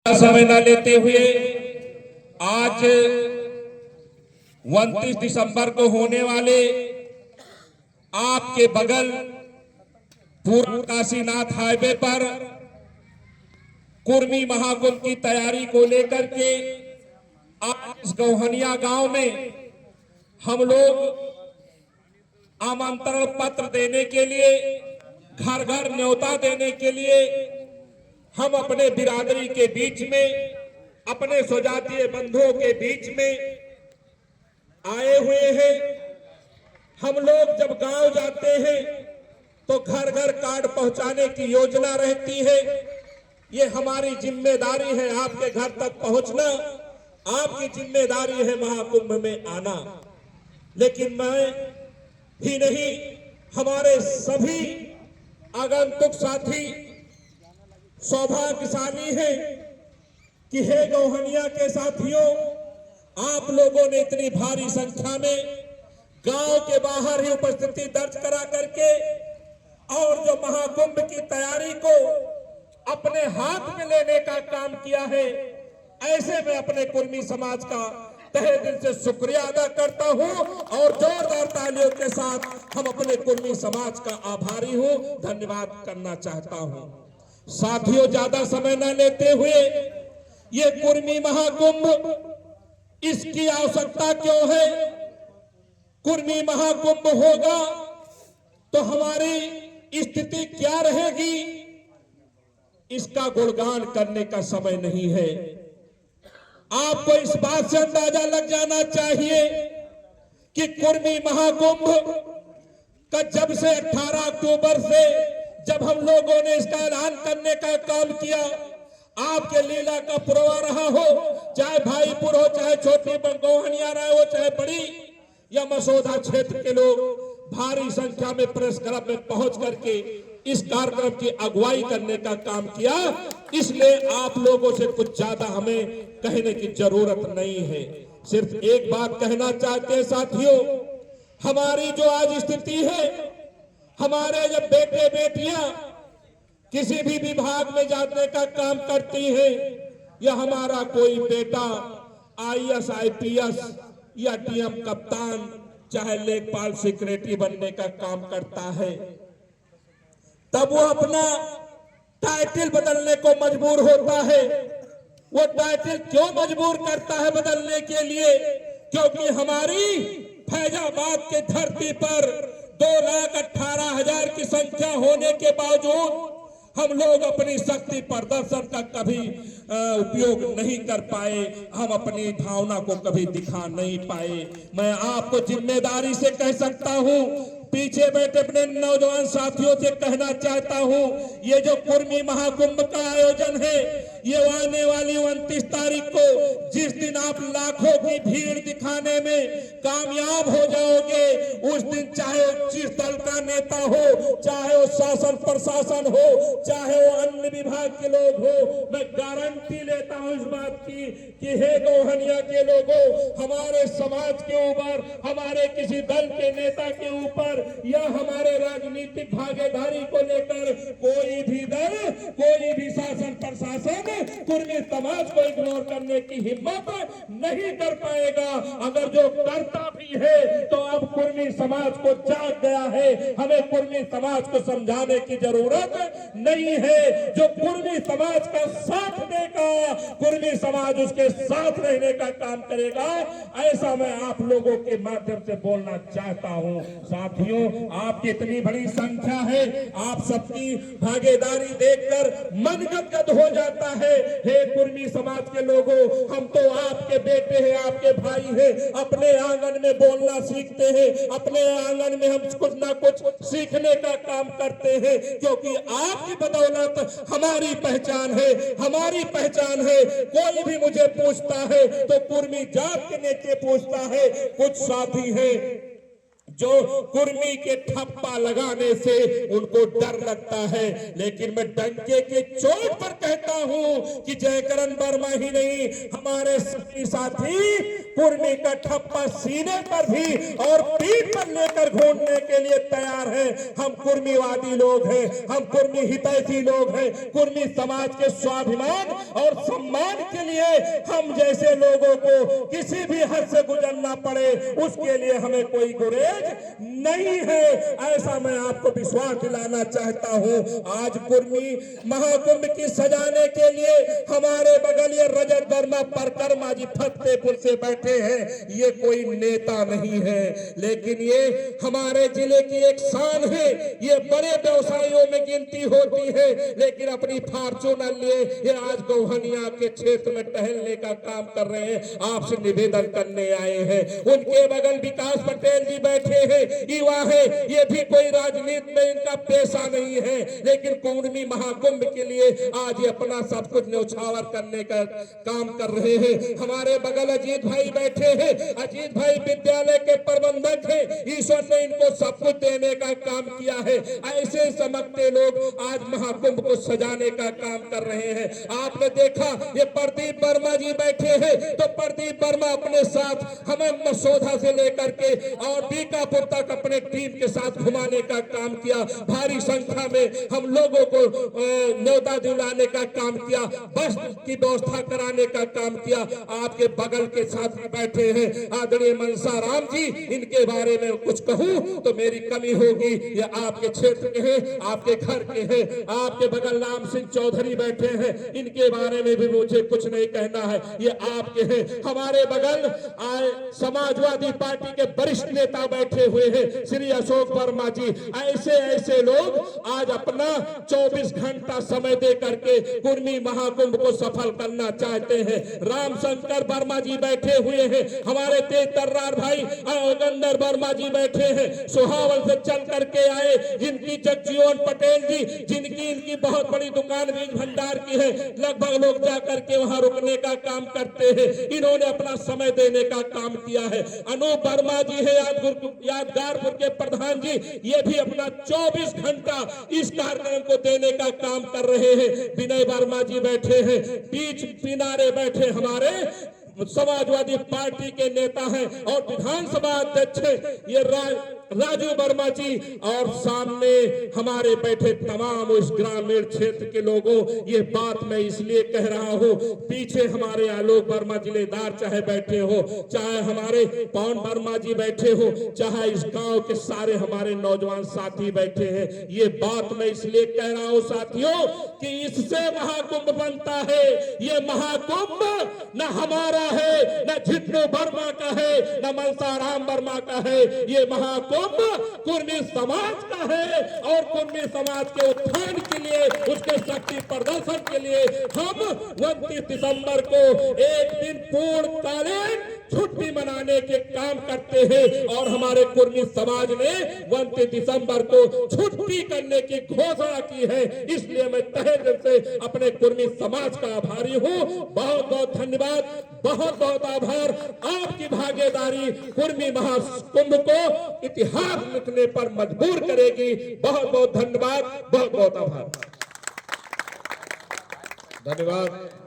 समय न लेते हुए आज 29 दिसंबर को होने वाले आपके बगल पूरा काशीनाथ हाईवे पर कुर्मी महाकुंभ की तैयारी को लेकर के आज इस गौहनिया गांव में हम लोग आमंत्रण पत्र देने के लिए, घर घर न्योता देने के लिए हम अपने बिरादरी के बीच में, अपने स्वजातीय बंधुओं के बीच में आए हुए हैं। हम लोग जब गांव जाते हैं तो घर घर कार्ड पहुंचाने की योजना रहती है। ये हमारी जिम्मेदारी है, आपके घर तक पहुंचना आपकी जिम्मेदारी है, महाकुंभ में आना। लेकिन मैं ही नहीं, हमारे सभी आगंतुक साथी सौभाग्यशाली है कि हे गौहनिया के साथियों, आप लोगों ने इतनी भारी संख्या में गांव के बाहर ही उपस्थिति दर्ज करा करके और जो महाकुंभ की तैयारी को अपने हाथ में लेने का काम किया है, ऐसे में अपने कुर्मी समाज का तहे दिल से शुक्रिया अदा करता हूं और जोरदार तालियों के साथ हम अपने कुर्मी समाज का आभारी हूं, धन्यवाद करना चाहता हूं। साथियों, ज्यादा समय न लेते हुए ये कुर्मी महाकुंभ, इसकी आवश्यकता क्यों है? कुर्मी महाकुंभ होगा तो हमारी स्थिति क्या रहेगी, इसका गुणगान करने का समय नहीं है। आपको इस बात से अंदाजा लग जाना चाहिए कि कुर्मी महाकुंभ का जब से 18 अक्टूबर से जब हम लोगों ने इसका ऐलान करने का काम किया, आपके लीला का पुरवा रहा हो, चाहे भाईपुर हो, चाहे छोटी गौहनिया हो, चाहे बड़ी या मसौदा क्षेत्र के लोग भारी संख्या में प्रेस क्लब में पहुंच करके इस कार्यक्रम की अगुवाई करने का काम किया। इसलिए आप लोगों से कुछ ज्यादा हमें कहने की जरूरत नहीं है। सिर्फ एक बात कहना चाहते हैं साथियों, हमारी जो आज स्थिति है, हमारे जब बेटे बेटियां किसी भी विभाग में जाने का काम करती हैं, या हमारा कोई बेटा आईएएस आईपीएस या डीएम कप्तान चाहे लेखपाल सेक्रेटरी बनने का काम करता है, तब वो अपना टाइटल बदलने को मजबूर होता है। वो टाइटल क्यों मजबूर करता है बदलने के लिए? क्योंकि हमारी फैजाबाद के धरती पर 2,18,000 की संख्या होने के बावजूद हम लोग अपनी शक्ति प्रदर्शन का कभी उपयोग नहीं कर पाए, हम अपनी भावना को कभी दिखा नहीं पाए। मैं आपको जिम्मेदारी से कह सकता हूं, पीछे बैठे अपने नौजवान साथियों से कहना चाहता हूं, ये जो कुर्मी महाकुंभ का आयोजन है, ये आने वाली 29 तारीख को जिस दिन आप लाखों की भीड़ दिखाने में कामयाब हो जाओगे, उस दिन चाहे जिस दल का नेता हो, चाहे वो शासन प्रशासन हो, चाहे वो अन्य विभाग के लोग हो, मैं गारंटी लेता हूं इस बात की कि हे गौहनिया के लोगों, हमारे समाज के ऊपर, हमारे किसी दल के नेता के ऊपर या हमारे राजनीतिक भागीदारी को लेकर कोई भी दल, कोई भी शासन प्रशासन कुर्मी समाज को इग्नोर करने की हिम्मत नहीं कर पाएगा। अगर जो करता भी है तो अब कुर्मी समाज को जाग गया है, हमें कुर्मी समाज को समझाने की जरूरत नहीं है। जो कुर्मी समाज का साथ देगा, कुर्मी समाज उसके साथ रहने का काम करेगा, ऐसा मैं आप लोगों के माध्यम से बोलना चाहता हूं। साथियों, आपकी इतनी बड़ी संख्या है, आप सबकी भागीदारी देखकर मन गदगद हो जाता है। हे कुर्मी समाज के लोगों, हम तो आपके बेटे हैं, आपके भाई हैं, अपने आंगन में बोलना सीखते हैं, अपने आंगन में हम कुछ ना कुछ सीखने का काम करते हैं, क्योंकि आपकी बदौलत हमारी पहचान है, हमारी पहचान है। कोई भी मुझे पूछता है तो कुर्मी जात के नेता पूछता है। कुछ साथी हैं जो कुर्मी के ठप्पा लगाने से उनको डर लगता है, लेकिन मैं डंके के चोट पर कहता हूं कि जयकरण वर्मा ही नहीं, हमारे सभी साथी कुर्मी का ठप्पा सीने पर भी और पीठ पर लेकर घूमने के लिए तैयार है। हम कुर्मीवादी लोग हैं, हम कुर्मी हितैषी लोग हैं। कुर्मी समाज के स्वाभिमान और सम्मान के लिए हम जैसे लोगों को किसी भी हद से गुजरना पड़े उसके लिए हमें कोई गुरेज नहीं है, ऐसा मैं आपको विश्वास दिलाना चाहता हूं। आज कुर्मी महाकुंभ की सजाने के लिए हमारे बगल ये रजत वर्मा परकर्मा जी फतेहपुर से बैठे हैं। ये कोई नेता नहीं है, लेकिन ये हमारे जिले की एक शान है। ये बड़े व्यवसायियों में गिनती होती है, लेकिन अपनी फॉर्चूनर लिए ये आज गौहनिया के क्षेत्र में टहलने का काम कर रहे हैं। आपसे निवेदन करने आए हैं। उनके बगल विकास पटेल जी बैठे हैं, युवा है। ये भी कोई राजनीति में इनका पेशा नहीं है, लेकिन कुर्मी महाकुंभ के लिए आज ये अपना सब कुछ न्यौछावर करने का काम कर रहे हैं। हमारे बगल अजीत भाई बैठे हैं। अजीत भाई विद्यालय के प्रबंधक हैं। ईश्वर ने इनको सब कुछ देने का काम किया है। ऐसे समझते लोग आज महाकुंभ को सजाने का काम कर रहे हैं। आपने देखा ये प्रदीप वर्मा जी बैठे हैं, तो प्रदीप वर्मा अपने साथ हमें मसौदा से लेकर के और बीकापुर तक अपने टीम के साथ घुमाने का काम किया। भारी संख्या में हम लोगों को न्योता दिलाने का काम किया, बस की व्यवस्था कराने का काम किया। आपके बगल के साथ बैठे हैं आदरणीय मनसा राम जी, इनके बारे में कुछ कहूं तो मेरी कमी होगी। ये आपके क्षेत्र के हैं, आपके घर के हैं। आपके बगल राम सिंह चौधरी बैठे हैं, इनके बारे में भी मुझे कुछ नहीं कहना है, ये आपके हैं। हमारे बगल समाजवादी पार्टी के वरिष्ठ नेता बैठे हुए हैं श्री अशोक वर्मा जी। ऐसे ऐसे लोग आज अपना 24 घंटा समय दे करके कुर्मी महाकुंभ को सफल करना चाहते हैं। रामशंकर वर्मा जी बैठे हुए हैं। हमारे तेज तर्रार भाई गंदर वर्मा जी बैठे हैं, सुहावल से चल करके आए, जिनकी जगजीवन पटेल जी, जिनकी इनकी बहुत बड़ी दुकान बीज भंडार की है। लगभग लोग जा करके वहां रुकने का काम करते हैं। इन्होंने अपना समय देने का काम किया है। अनूप वर्मा जी है यादगारपुर के प्रधान जी, ये भी अपना 24 घंटा इस कार्यक्रम को देने का काम कर रहे हैं। विनय वर्मा जी बैठे हैं, बीच किनारे बैठे हमारे समाजवादी पार्टी के नेता हैं और विधानसभा अध्यक्ष ये राजू वर्मा जी, और सामने हमारे बैठे तमाम उस ग्रामीण क्षेत्र के लोगों, ये बात मैं इसलिए कह रहा हूं, पीछे हमारे आलोक वर्मा जिलेदार चाहे बैठे हो, चाहे हमारे पवन वर्मा जी बैठे हो, चाहे इस गांव के सारे हमारे नौजवान साथी बैठे हैं। ये बात मैं इसलिए कह रहा हूं साथियों कि इससे महाकुंभ बनता है। ये महाकुंभ न हमारा है, न झिटू वर्मा का है, न मनसाराम वर्मा का है। ये महाकुंभ कुर्मी समाज का है और कुर्मी समाज के उत्थान के लिए, उसके शक्ति प्रदर्शन के लिए हम 29 दिसंबर को एक दिन पूर्णकालीन छुट्टी मनाने के काम करते हैं। और हमारे कुर्मी समाज ने 29 दिसंबर को छुट्टी करने की घोषणा की है। इसलिए मैं तहे दिल से अपने कुर्मी समाज का आभारी हूं। बहुत बहुत धन्यवाद, बहुत बहुत आभार। आपकी भागीदारी कुर्मी महाकुंभ को इतिहास लिखने पर मजबूर करेगी। बहुत बहुत धन्यवाद, बहुत बहुत आभार, धन्यवाद।